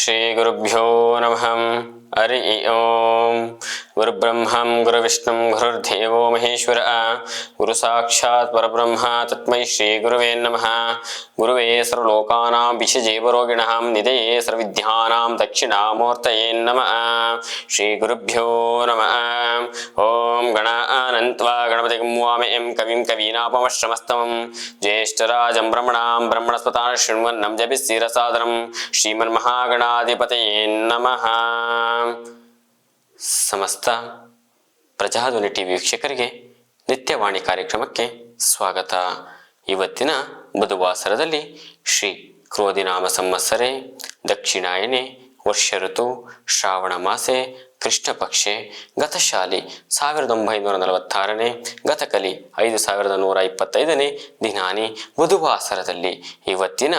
ಶ್ರೀ ಗುರುಭ್ಯೋ ನಮಃ. ಹರಿ ಓಂ. ಗುರುಬ್ರಹ್ಮಂ ಗುರುವಿಷ್ಣುಂ ಗುರುರ್ದೇವೋ ಮಹೇಶ್ವರ. ಗುರು ಸಾಕ್ಷಾತ್ ಪರಬ್ರಹ್ಮ ತಸ್ಮೈ ಶ್ರೀ ಗುರುವೇ ನಮಃ. ಗುರುವೇ ಸರ್ವಲೋಕಾನಾಂ ವಿಷಜೀವರೋಗಿಣಃ ನಿಧಯೇ ಸರ್ವವಿದ್ಯಾನಾಂ ದಕ್ಷಿಣಾಮೂರ್ತಯೇ ನಮಃ. ಶ್ರೀ ಗುರುಭ್ಯೋ ನಮಃ. ಓಂ ಗಣಾನನ್ತ್ವಾ ಗಣಪತಿಂ ವಾಮಹಂ ಕವಿಂ ಕವೀನಾಪಮಶ್ರಮಸ್ತಮಂ ಜ್ಯೇಷ್ಠರಾಜಂ ಬ್ರಹ್ಮಣಾಂ ಬ್ರಹ್ಮಣಸ್ಪತಾಃ ಶೃಣ್ವನ್ನಂ ಜಪಿಸ್ಸಿರಸಾದರಂ ಶ್ರೀಮನ್ಮಹಾಗಣಾಧಿಪತಯೇ ನಮಃ. ಸಮಸ್ತ ಪ್ರಜಾಧ್ವನಿ ಟಿವಿ ವೀಕ್ಷಕರಿಗೆ ನಿತ್ಯವಾಣಿ ಕಾರ್ಯಕ್ರಮಕ್ಕೆ ಸ್ವಾಗತ. ಇವತ್ತಿನ ಬುಧವಾಸರದಲ್ಲಿ ಶ್ರೀ ಕ್ರೋಧಿನಾಮ ಸಂವತ್ಸರೆ ದಕ್ಷಿಣಾಯನೆ ವರ್ಷ ಋತು ಶ್ರಾವಣ ಮಾಸೆ ಕೃಷ್ಣ ಪಕ್ಷೆ ಗತಶಾಲಿ 1946ನೇ ಗತಕಲಿ 5125ನೇ ದಿನಾನಿ ಬುಧವಾಸರದಲ್ಲಿ ಇವತ್ತಿನ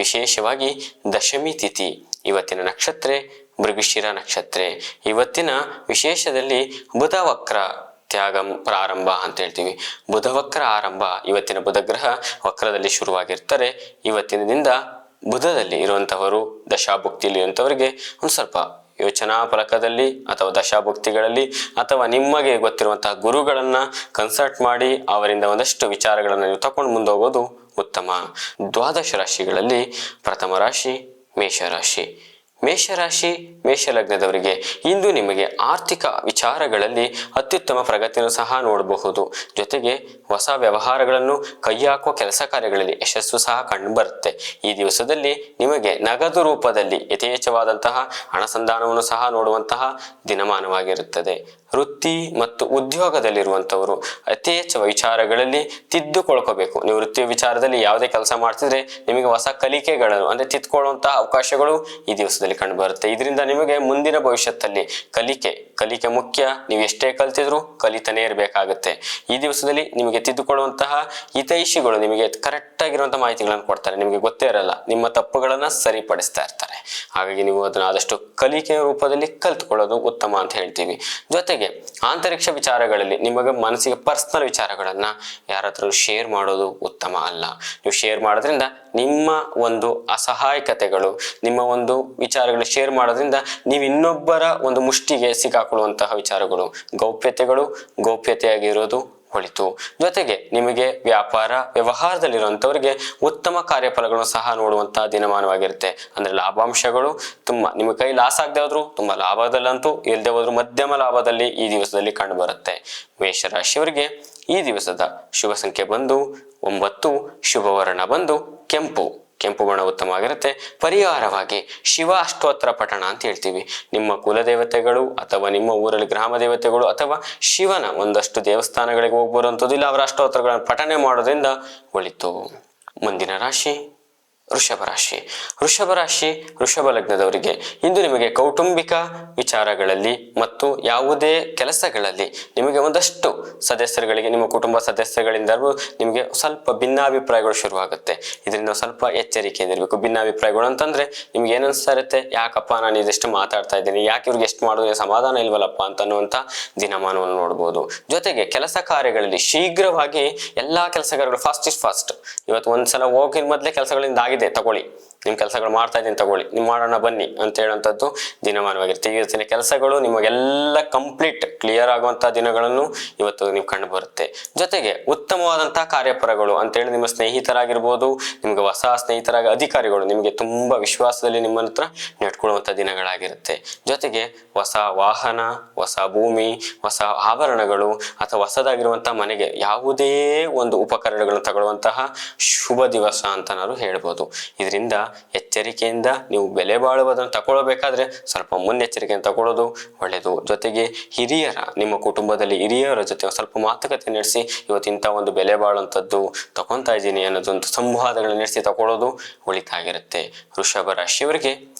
ವಿಶೇಷವಾಗಿ ದಶಮಿ ತಿಥಿ. ಇವತ್ತಿನ ನಕ್ಷತ್ರ ಮೃಗಶಿರ ನಕ್ಷತ್ರ. ಇವತ್ತಿನ ವಿಶೇಷದಲ್ಲಿ ಬುಧವಕ್ರ ತ್ಯಾಗಂ ಪ್ರಾರಂಭ ಅಂತ ಹೇಳ್ತೀವಿ. ಬುಧವಕ್ರ ಆರಂಭ. ಇವತ್ತಿನ ಬುಧ ಗ್ರಹ ವಕ್ರದಲ್ಲಿ ಶುರುವಾಗಿರ್ತಾರೆ. ಇವತ್ತಿನದಿಂದ ಬುಧದಲ್ಲಿ ಇರುವಂತಹವರು ದಶಾಭುಕ್ತಿಯಲ್ಲಿ ಇರುವಂತವರಿಗೆ ಒಂದು ಸ್ವಲ್ಪ ಯೋಚನಾ ಫಲಕದಲ್ಲಿ ಅಥವಾ ದಶಾಭುಕ್ತಿಗಳಲ್ಲಿ ಅಥವಾ ನಿಮಗೆ ಗೊತ್ತಿರುವಂತಹ ಗುರುಗಳನ್ನ ಕನ್ಸಲ್ಟ್ ಮಾಡಿ ಅವರಿಂದ ಒಂದಷ್ಟು ವಿಚಾರಗಳನ್ನು ನೀವು ತಕೊಂಡು ಮುಂದೆ ಹೋಗೋದು ಉತ್ತಮ. ದ್ವಾದಶ ರಾಶಿಗಳಲ್ಲಿ ಪ್ರಥಮ ರಾಶಿ ಮೇಷರಾಶಿ. ಮೇಷರಾಶಿ ಮೇಷಲಗ್ನದವರಿಗೆ ಇಂದು ನಿಮಗೆ ಆರ್ಥಿಕ ವಿಚಾರಗಳಲ್ಲಿ ಅತ್ಯುತ್ತಮ ಪ್ರಗತಿಯನ್ನು ಸಹ ನೋಡಬಹುದು. ಜೊತೆಗೆ ಹೊಸ ವ್ಯವಹಾರಗಳನ್ನು ಕೈಹಾಕುವ ಕೆಲಸ ಕಾರ್ಯಗಳಲ್ಲಿ ಯಶಸ್ಸು ಸಹ ಕಂಡುಬರುತ್ತೆ. ಈ ದಿವಸದಲ್ಲಿ ನಿಮಗೆ ನಗದು ರೂಪದಲ್ಲಿ ಯಥೇಚ್ಛವಾದಂತಹ ಹಣ ಸಂಧಾನವನ್ನು ಸಹ ನೋಡುವಂತಹ ದಿನಮಾನವಾಗಿರುತ್ತದೆ. ವೃತ್ತಿ ಮತ್ತು ಉದ್ಯೋಗದಲ್ಲಿರುವಂಥವರು ಯಥೇಚ್ಛ ವಿಚಾರಗಳಲ್ಲಿ ತಿದ್ದುಕೊಳ್ಕೋಬೇಕು. ನೀವು ವೃತ್ತಿಯ ವಿಚಾರದಲ್ಲಿ ಯಾವುದೇ ಕೆಲಸ ಮಾಡ್ತಿದ್ರೆ ನಿಮಗೆ ಹೊಸ ಕಲಿಕೆಗಳನ್ನು ಅಂದ್ರೆ ತಿದ್ದುಕೊಳ್ಳುವಂತಹ ಅವಕಾಶಗಳು ಈ ದಿವಸದಲ್ಲಿ ಕಂಡು ಬರುತ್ತೆ. ಇದರಿಂದ ನಿಮಗೆ ಮುಂದಿನ ಭವಿಷ್ಯದಲ್ಲಿ ಕಲಿಕೆ ಮುಖ್ಯ. ನೀವು ಎಷ್ಟೇ ಕಲ್ತಿದ್ರು ಕಲಿತಾನೇ ಇರಬೇಕಾಗುತ್ತೆ. ಈ ದಿವಸದಲ್ಲಿ ನಿಮಗೆ ತಿದ್ದುಕೊಳ್ಳುವಂತಹ ಹಿತೈಷಿಗಳು ನಿಮಗೆ ಕರೆಕ್ಟ್ ಆಗಿರುವಂತಹ ಮಾಹಿತಿಗಳನ್ನು ಕೊಡ್ತಾರೆ. ನಿಮಗೆ ಗೊತ್ತೇ ಇರಲ್ಲ, ನಿಮ್ಮ ತಪ್ಪುಗಳನ್ನ ಸರಿಪಡಿಸ್ತಾ ಇರ್ತಾರೆ. ಹಾಗಾಗಿ ನೀವು ಅದನ್ನ ಆದಷ್ಟು ಕಲಿಕೆಯ ರೂಪದಲ್ಲಿ ಕಲ್ತ್ಕೊಳ್ಳೋದು ಉತ್ತಮ ಅಂತ ಹೇಳ್ತೀವಿ. ಜೊತೆಗೆ ಆಂತರಿಕ ವಿಚಾರಗಳಲ್ಲಿ ನಿಮಗೆ ಮನಸ್ಸಿಗೆ ಪರ್ಸನಲ್ ವಿಚಾರಗಳನ್ನ ಯಾರ ಹತ್ರ ಶೇರ್ ಮಾಡೋದು ಉತ್ತಮ ಅಲ್ಲ. ನೀವು ಶೇರ್ ಮಾಡೋದ್ರಿಂದ ನಿಮ್ಮ ಒಂದು ಅಸಹಾಯಕತೆಗಳು, ನಿಮ್ಮ ಒಂದು ವಿಚಾರಗಳು ಶೇರ್ ಮಾಡೋದ್ರಿಂದ ನೀವು ಇನ್ನೊಬ್ಬರ ಒಂದು ಮುಷ್ಟಿಗೆ ಸಿಕ್ಕಾಕೊಳ್ಳುವಂತಹ ವಿಚಾರಗಳು, ಗೌಪ್ಯತೆಯಾಗಿರೋದು ಒಳಿತು. ಜೊತೆಗೆ ನಿಮಗೆ ವ್ಯಾಪಾರ ವ್ಯವಹಾರದಲ್ಲಿರುವಂತವರಿಗೆ ಉತ್ತಮ ಕಾರ್ಯಫಲಗಳನ್ನು ಸಹ ನೋಡುವಂತಹ ದಿನಮಾನವಾಗಿರುತ್ತೆ. ಅಂದ್ರೆ ಲಾಭಾಂಶಗಳು ತುಂಬಾ ನಿಮ್ಮ ಕೈ ಲಾಸ್ ಆಗದೆ ಹೋದ್ರು ತುಂಬಾ ಲಾಭದಲ್ಲಂತೂ ಇಲ್ಲದೆ ಹೋದ್ರು ಮಧ್ಯಮ ಲಾಭದಲ್ಲಿ ಈ ದಿವಸದಲ್ಲಿ ಕಂಡು ಬರುತ್ತೆ. ಮೇಷರಾಶಿಯವರಿಗೆ ಈ ದಿವಸದ ಶುಭ ಸಂಖ್ಯೆ ಬಂದು 9, ಶುಭ ವರ್ಣ ಬಂದು ಕೆಂಪು ಬಣ್ಣ ಉತ್ತಮವಾಗಿರುತ್ತೆ. ಪರಿಹಾರವಾಗಿ ಶಿವ ಅಷ್ಟೋತ್ತರ ಪಠಣ ಅಂತ ಹೇಳ್ತೀವಿ. ನಿಮ್ಮ ಕುಲದೇವತೆಗಳು ಅಥವಾ ನಿಮ್ಮ ಊರಲ್ಲಿ ಗ್ರಾಮ ದೇವತೆಗಳು ಅಥವಾ ಶಿವನ ಒಂದಷ್ಟು ದೇವಸ್ಥಾನಗಳಿಗೆ ಹೋಗಿ ಬರುವಂಥದ್ದು, ಇಲ್ಲ ಅವರ ಅಷ್ಟೋತ್ತರಗಳನ್ನು ಪಠನೆ ಮಾಡೋದ್ರಿಂದ ಒಳಿತು. ಮುಂದಿನ ರಾಶಿ ವೃಷಭ ರಾಶಿ. ವೃಷಭ ಲಗ್ನದವರಿಗೆ ಇಂದು ನಿಮಗೆ ಕೌಟುಂಬಿಕ ವಿಚಾರಗಳಲ್ಲಿ ಮತ್ತು ಯಾವುದೇ ಕೆಲಸಗಳಲ್ಲಿ ನಿಮಗೆ ಒಂದಷ್ಟು ಸದಸ್ಯರುಗಳಿಗೆ, ನಿಮ್ಮ ಕುಟುಂಬ ಸದಸ್ಯಗಳಿಂದ ನಿಮಗೆ ಸ್ವಲ್ಪ ಭಿನ್ನಾಭಿಪ್ರಾಯಗಳು ಶುರುವಾಗುತ್ತೆ. ಇದರಿಂದ ಸ್ವಲ್ಪ ಎಚ್ಚರಿಕೆಯಿಂದ ಇರಬೇಕು. ಭಿನ್ನಾಭಿಪ್ರಾಯಗಳು ಅಂತಂದ್ರೆ ನಿಮ್ಗೆ ಏನನ್ಸ್ತಾ ಇರುತ್ತೆ, ಯಾಕಪ್ಪ ನಾನು ಇದೆಷ್ಟು ಮಾತಾಡ್ತಾ ಇದ್ದೀನಿ, ಯಾಕೆ ಇವ್ರಿಗೆ ಎಷ್ಟು ಮಾಡೋದು ಸಮಾಧಾನ ಇಲ್ವಲ್ಲಪ್ಪ ಅಂತನ್ನುವಂಥ ದಿನಮಾನವನ್ನು ನೋಡ್ಬೋದು. ಜೊತೆಗೆ ಕೆಲಸ ಕಾರ್ಯಗಳಲ್ಲಿ ಶೀಘ್ರವಾಗಿ ಎಲ್ಲಾ ಕೆಲಸ ಕಾರ್ಯಗಳು ಫಾಸ್ಟ್ ಇವತ್ತು ಒಂದ್ಸಲ ಹೋಗಿನ ಮೊದಲೇ ಕೆಲಸಗಳಿಂದ ಆಗಿದೆ, ತಗೊಳ್ಳಿ, ನಿಮ್ ಕೆಲಸಗಳು ಮಾಡ್ತಾ ಇದ್ದೀನಿ ತಗೊಳ್ಳಿ, ನೀವು ಮಾಡೋಣ ಬನ್ನಿ ಅಂತ ಹೇಳುವಂಥದ್ದು ದಿನಮಾನವಾಗಿರುತ್ತೆ. ಇವತ್ತಿನ ಕೆಲಸಗಳು ನಿಮಗೆಲ್ಲ ಕಂಪ್ಲೀಟ್ ಕ್ಲಿಯರ್ ಆಗುವಂತಹ ದಿನಗಳನ್ನು ಇವತ್ತು ನೀವು ಕಂಡು ಬರುತ್ತೆ. ಜೊತೆಗೆ ಉತ್ತಮವಾದಂತಹ ಕಾರ್ಯಪರಗಳು ಅಂತೇಳಿ ನಿಮ್ಮ ಸ್ನೇಹಿತರಾಗಿರ್ಬೋದು, ನಿಮ್ಗೆ ಹೊಸ ಸ್ನೇಹಿತರಾಗಿ ಅಧಿಕಾರಿಗಳು ನಿಮಗೆ ತುಂಬಾ ವಿಶ್ವಾಸದಲ್ಲಿ ನಿಮ್ಮ ಹತ್ರ ನೆಟ್ಕೊಳ್ಳುವಂಥ ದಿನಗಳಾಗಿರುತ್ತೆ. ಜೊತೆಗೆ ಹೊಸ ವಾಹನ, ಹೊಸ ಭೂಮಿ, ಹೊಸ ಆಭರಣಗಳು ಅಥವಾ ಹೊಸದಾಗಿರುವಂತಹ ಮನೆಗೆ ಯಾವುದೇ ಒಂದು ಉಪಕರಣಗಳನ್ನು ತಗೊಳ್ಳುವಂತಹ ಶುಭ ದಿವಸ ಅಂತ ನಾವು ಹೇಳ್ಬೋದು. ಇದರಿಂದ ಎಚ್ಚರಿಕೆಯಿಂದ ನೀವು ಬೆಲೆ ಬಾಳುವುದನ್ನು ತಗೊಳ್ಬೇಕಾದ್ರೆ ಸ್ವಲ್ಪ ಮುನ್ನೆಚ್ಚರಿಕೆಯನ್ನು ತಗೊಳ್ಳೋದು ಒಳ್ಳೆಯದು. ಜೊತೆಗೆ ನಿಮ್ಮ ಕುಟುಂಬದಲ್ಲಿ ಹಿರಿಯರ ಜೊತೆ ಸ್ವಲ್ಪ ಮಾತುಕತೆ ನಡೆಸಿ ಇವತ್ತಿಂತ ಒಂದು ಬೆಲೆ ಬಾಳುವಂಥದ್ದು ತಗೊತಾ ಇದ್ದೀನಿ ಅನ್ನೋದೊಂದು ಸಂವಾದಗಳನ್ನು ನಡೆಸಿ ತಗೊಳ್ಳೋದು ಒಳಿತಾಗಿರುತ್ತೆ. ವೃಷಭ ರಾಶಿಯವರಿಗೆ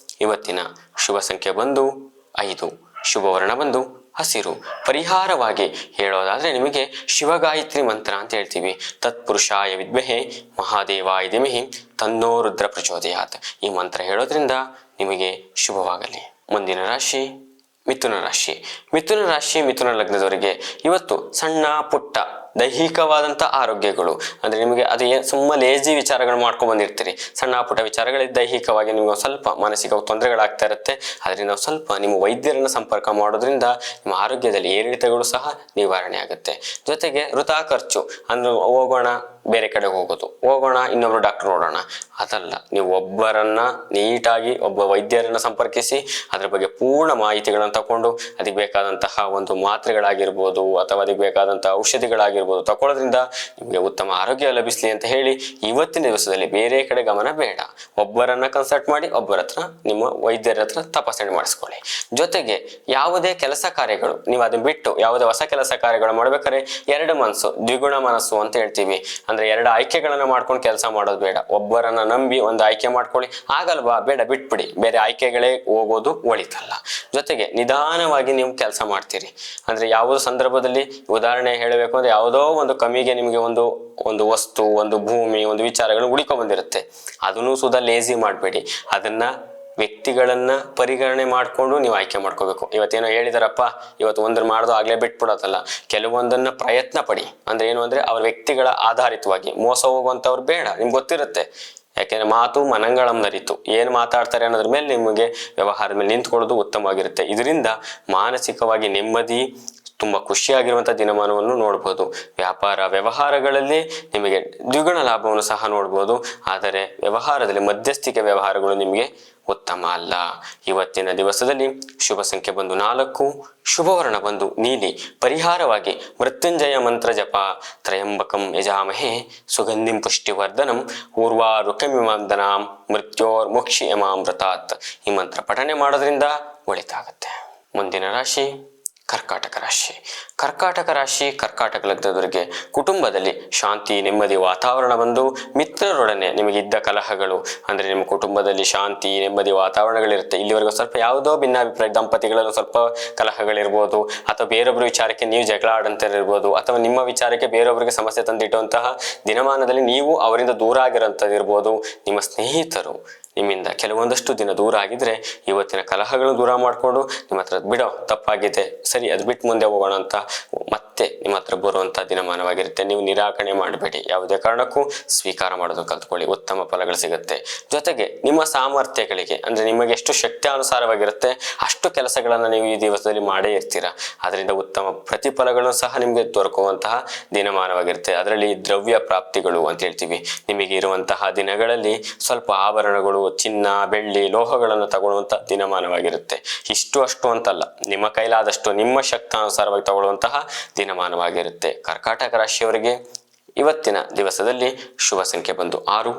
ಇವತ್ತಿನ ಶುಭ ಸಂಖ್ಯೆ ಬಂದು 5, ಶುಭ ವರ್ಣ ಬಂದು ಹಸಿರು. ಪರಿಹಾರವಾಗಿ ಹೇಳೋದಾದ್ರೆ ನಿಮಗೆ ಶಿವಗಾಯತ್ರಿ ಮಂತ್ರ ಅಂತ ಹೇಳ್ತೀವಿ. ತತ್ಪುರುಷಾಯ ವಿದ್ಮಹೆ ಮಹಾದೇವಾಯ ಧೀಮಹಿ ತನ್ನೋ ರುದ್ರ ಪ್ರಚೋದಯಾತ್. ಈ ಮಂತ್ರ ಹೇಳೋದ್ರಿಂದ ನಿಮಗೆ ಶುಭವಾಗಲಿ. ಮುಂದಿನ ರಾಶಿ ಮಿಥುನ ರಾಶಿ. ಮಿಥುನ ಲಗ್ನದವರಿಗೆ ಇವತ್ತು ಸಣ್ಣ ಪುಟ್ಟ ದೈಹಿಕವಾದಂಥ ಆರೋಗ್ಯಗಳು, ಅಂದರೆ ನಿಮಗೆ ಅದು ಸುಮ್ಮ ಲೇಜಿ ವಿಚಾರಗಳು ಮಾಡ್ಕೊಂಡು ಬಂದಿರ್ತೀರಿ, ಸಣ್ಣ ಪುಟ್ಟ ವಿಚಾರಗಳಿಗೆ ದೈಹಿಕವಾಗಿ ನಿಮ್ಗೆ ಸ್ವಲ್ಪ ಮಾನಸಿಕ ತೊಂದರೆಗಳಾಗ್ತಾ ಇರುತ್ತೆ. ಅದರಿಂದ ಸ್ವಲ್ಪ ನಿಮ್ಮ ವೈದ್ಯರನ್ನು ಸಂಪರ್ಕ ಮಾಡೋದ್ರಿಂದ ನಿಮ್ಮ ಆರೋಗ್ಯದಲ್ಲಿ ಏರಿಳಿತಗಳು ಸಹ ನಿವಾರಣೆ ಆಗುತ್ತೆ. ಜೊತೆಗೆ ವೃಥಾ ಖರ್ಚು, ಅಂದ್ರೆ ಹೋಗೋಣ ಬೇರೆ ಕಡೆ ಹೋಗೋಣ ಇನ್ನೊಬ್ರು ಡಾಕ್ಟರ್ ನೋಡೋಣ, ಅದಲ್ಲ. ನೀವು ಒಬ್ಬರನ್ನ ನೀಟಾಗಿ ಒಬ್ಬ ವೈದ್ಯರನ್ನ ಸಂಪರ್ಕಿಸಿ ಅದ್ರ ಬಗ್ಗೆ ಪೂರ್ಣ ಮಾಹಿತಿಗಳನ್ನು ತಗೊಂಡು ಅದಕ್ಕೆ ಬೇಕಾದಂತಹ ಒಂದು ಮಾತ್ರೆಗಳಾಗಿರ್ಬೋದು ಅಥವಾ ಅದಕ್ಕೆ ಬೇಕಾದಂತಹ ಔಷಧಿಗಳಾಗಿರ್ಬೋದು ತಗೊಳ್ಳೋದ್ರಿಂದ ನಿಮಗೆ ಉತ್ತಮ ಆರೋಗ್ಯ ಲಭಿಸಲಿ ಅಂತ ಹೇಳಿ ಇವತ್ತಿನ ದಿವಸದಲ್ಲಿ ಬೇರೆ ಕಡೆ ಗಮನ ಬೇಡ. ಒಬ್ಬರನ್ನ ಕನ್ಸಲ್ಟ್ ಮಾಡಿ ಒಬ್ಬರ ಹತ್ರ ನಿಮ್ಮ ವೈದ್ಯರ ಹತ್ರ ತಪಾಸಣೆ ಮಾಡಿಸ್ಕೊಳ್ಳಿ. ಜೊತೆಗೆ ಯಾವುದೇ ಕೆಲಸ ಕಾರ್ಯಗಳು ನೀವು ಅದನ್ನ ಬಿಟ್ಟು ಯಾವುದೇ ಹೊಸ ಕೆಲಸ ಕಾರ್ಯಗಳು ಮಾಡ್ಬೇಕಾದ್ರೆ ಎರಡು ಮನಸ್ಸು ದ್ವಿಗುಣ ಮನಸ್ಸು ಅಂತ ಹೇಳ್ತೀವಿ. ಅಂದ್ರೆ ಎರಡು ಆಯ್ಕೆಗಳನ್ನ ಮಾಡ್ಕೊಂಡು ಕೆಲಸ ಮಾಡೋದು ಬೇಡ. ಒಬ್ಬರನ್ನ ನಂಬಿ ಒಂದು ಆಯ್ಕೆ ಮಾಡ್ಕೊಳ್ಳಿ, ಆಗಲ್ವಾ ಬೇಡ ಬಿಟ್ಬಿಡಿ, ಬೇರೆ ಆಯ್ಕೆಗಳೇ ಹೋಗೋದು ಒಳಿತಲ್ಲ. ಜೊತೆಗೆ ನಿಧಾನವಾಗಿ ನೀವು ಕೆಲಸ ಮಾಡ್ತೀರಿ. ಅಂದ್ರೆ ಯಾವುದೋ ಸಂದರ್ಭದಲ್ಲಿ ಉದಾಹರಣೆ ಹೇಳಬೇಕು ಅಂದ್ರೆ ಯಾವುದೋ ಒಂದು ಕಮ್ಮಿಗೆ ನಿಮಗೆ ಒಂದು ವಸ್ತು, ಒಂದು ಭೂಮಿ, ಒಂದು ವಿಚಾರಗಳು ಹುಡುಕೊಂಡ್ ಬಂದಿರುತ್ತೆ. ಅದನ್ನು ಸುಧಾ ಲೇಜಿ ಮಾಡಬೇಡಿ. ಅದನ್ನ ವ್ಯಕ್ತಿಗಳನ್ನ ಪರಿಗಣನೆ ಮಾಡ್ಕೊಂಡು ನೀವು ಆಯ್ಕೆ ಮಾಡ್ಕೋಬೇಕು. ಇವತ್ತೇನೋ ಹೇಳಿದಾರಪ್ಪ ಇವತ್ತು ಒಂದ್ರ ಮಾಡ್ದು ಆಗ್ಲೇ ಬಿಟ್ಬಿಡೋದಲ್ಲ. ಕೆಲವೊಂದನ್ನ ಪ್ರಯತ್ನ ಪಡಿ. ಅಂದ್ರೆ ಏನು ಅಂದ್ರೆ ಅವ್ರ ವ್ಯಕ್ತಿಗಳ ಆಧಾರಿತವಾಗಿ ಮೋಸ ಹೋಗುವಂತವ್ರು ಬೇಡ. ನಿಮ್ಗೆ ಗೊತ್ತಿರುತ್ತೆ, ಯಾಕೆಂದ್ರೆ ಮಾತು ಮನಂಗಳಂ ನರಿತು, ಏನ್ ಮಾತಾಡ್ತಾರೆ ಅನ್ನೋದ್ರ ಮೇಲೆ ನಿಮಗೆ ವ್ಯವಹಾರದ ಮೇಲೆ ನಿಂತ್ಕೊಳ್ಳೋದು ಉತ್ತಮವಾಗಿರುತ್ತೆ. ಇದರಿಂದ ಮಾನಸಿಕವಾಗಿ ನೆಮ್ಮದಿ, ತುಂಬಾ ಖುಷಿಯಾಗಿರುವಂತಹ ದಿನಮಾನವನ್ನು ನೋಡ್ಬೋದು. ವ್ಯಾಪಾರ ವ್ಯವಹಾರಗಳಲ್ಲಿ ನಿಮಗೆ ದ್ವಿಗುಣ ಲಾಭವನ್ನು ಸಹ ನೋಡ್ಬೋದು. ಆದರೆ ವ್ಯವಹಾರದಲ್ಲಿ ಮಧ್ಯಸ್ಥಿಕೆ ವ್ಯವಹಾರಗಳು ನಿಮಗೆ ಉತ್ತಮ ಅಲ್ಲ. ಇವತ್ತಿನ ದಿವಸದಲ್ಲಿ ಶುಭ ಸಂಖ್ಯೆ ಬಂದು 4, ಶುಭವರ್ಣ ಬಂದು ನೀಲಿ. ಪರಿಹಾರವಾಗಿ ಮೃತ್ಯುಂಜಯ ಮಂತ್ರ ಜಪ, ತ್ರಯಂಬಕಂ ಯಜಾಮಹೇ ಸುಗಂಧಿಂ ಪುಷ್ಟಿವರ್ಧನಂ ಊರ್ವಾರುಕಮಿಮಂದನಾಂ ಮೃತ್ಯೋರ್ಮುಕ್ಷಿ ಯಮಾಮೃತಾತ್. ಈ ಮಂತ್ರ ಪಠನೆ ಮಾಡೋದ್ರಿಂದ ಒಳಿತಾಗುತ್ತೆ. ಮುಂದಿನ ರಾಶಿ ಕರ್ಕಾಟಕ ರಾಶಿ. ಕರ್ಕಾಟಕ ರಾಶಿ ಕರ್ಕಾಟಕ ಲಗ್ನದವರಿಗೆ ಕುಟುಂಬದಲ್ಲಿ ಶಾಂತಿ ನೆಮ್ಮದಿ ವಾತಾವರಣ ಬಂದು ಮಿತ್ರರೊಡನೆ ನಿಮಗಿದ್ದ ಕಲಹಗಳು, ಅಂದ್ರೆ ನಿಮ್ಮ ಕುಟುಂಬದಲ್ಲಿ ಶಾಂತಿ ನೆಮ್ಮದಿ ವಾತಾವರಣಗಳಿರುತ್ತೆ. ಇಲ್ಲಿವರೆಗೂ ಸ್ವಲ್ಪ ಯಾವುದೋ ಭಿನ್ನಾಭಿಪ್ರಾಯ ದಂಪತಿಗಳಲ್ಲಿ ಸ್ವಲ್ಪ ಕಲಹಗಳಿರ್ಬೋದು, ಅಥವಾ ಬೇರೊಬ್ಬರ ವಿಚಾರಕ್ಕೆ ನೀವು ಜಗಳ ಆಡಂತಿರ್ಬೋದು, ಅಥವಾ ನಿಮ್ಮ ವಿಚಾರಕ್ಕೆ ಬೇರೊಬ್ಬರಿಗೆ ಸಮಸ್ಯೆ ತಂದಿಟ್ಟುವಂತಹ ದಿನಮಾನದಲ್ಲಿ ನೀವು ಅವರಿಂದ ದೂರ ಆಗಿರೋಂಥದ್ದಿರ್ಬೋದು. ನಿಮ್ಮ ಸ್ನೇಹಿತರು ನಿಮ್ಮಿಂದ ಕೆಲವೊಂದಷ್ಟು ದಿನ ದೂರ ಆಗಿದ್ರೆ ಇವತ್ತಿನ ಕಲಹಗಳು ದೂರ ಮಾಡಿಕೊಂಡು ನಿಮ್ಮ ಹತ್ರ ಬಿಡೋ ತಪ್ಪಾಗಿದೆ ಸರಿ ಅದು ಬಿಟ್ಟು ಮುಂದೆ ಹೋಗೋಣ ಅಂತ ಮತ್ತೆ ನಿಮ್ಮ ಹತ್ರ ಬರುವಂತಹ ದಿನಮಾನವಾಗಿರುತ್ತೆ. ನೀವು ನಿರಾಕರಣೆ ಮಾಡಬೇಡಿ, ಯಾವುದೇ ಕಾರಣಕ್ಕೂ ಸ್ವೀಕಾರ ಮಾಡೋದು ಕಲ್ತ್ಕೊಳ್ಳಿ, ಉತ್ತಮ ಫಲಗಳು ಸಿಗುತ್ತೆ. ಜೊತೆಗೆ ನಿಮ್ಮ ಸಾಮರ್ಥ್ಯಗಳಿಗೆ ಅಂದ್ರೆ ನಿಮಗೆ ಎಷ್ಟು ಶಕ್ತಿಯಾನುಸಾರವಾಗಿರುತ್ತೆ ಅಷ್ಟು ಕೆಲಸಗಳನ್ನ ನೀವು ಈ ದಿವಸದಲ್ಲಿ ಮಾಡೇ ಇರ್ತೀರಾ. ಅದರಿಂದ ಉತ್ತಮ ಪ್ರತಿಫಲಗಳು ಸಹ ನಿಮಗೆ ದೊರಕುವಂತಹ ದಿನಮಾನವಾಗಿರುತ್ತೆ. ಅದರಲ್ಲಿ ದ್ರವ್ಯ ಪ್ರಾಪ್ತಿಗಳು ಅಂತ ಹೇಳ್ತೀವಿ. ನಿಮಗೆ ಇರುವಂತಹ ದಿನಗಳಲ್ಲಿ ಸ್ವಲ್ಪ ಆಭರಣಗಳು, ಚಿನ್ನ ಬೆಳ್ಳಿ ಲೋಹಗಳನ್ನು ತಗೊಳ್ಳುವಂತ ದಿನಮಾನವಾಗಿರುತ್ತೆ. ಇಷ್ಟು ಅಷ್ಟು ಅಂತಲ್ಲ, ನಿಮ್ಮ ಕೈಲಾದಷ್ಟು ನಿಮ್ಮ ಶಕ್ತಾನುಸಾರವಾಗಿ ತಗೊಳ್ಳುವಂತಹ ದಿನಮಾನವಾಗಿರುತ್ತೆ. ಕರ್ಕಾಟಕ ರಾಶಿಯವರಿಗೆ ಇವತ್ತಿನ ದಿವಸದಲ್ಲಿ ಶುಭ ಸಂಖ್ಯೆ ಬಂದು 6,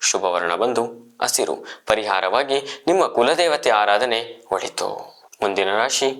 ಶುಭವರ್ಣ ಬಂದು ಹಸಿರು. ಪರಿಹಾರವಾಗಿ ನಿಮ್ಮ ಕುಲದೇವತೆ ಆರಾಧನೆ ಒಳಿತು. ಮುಂದಿನ ರಾಶಿ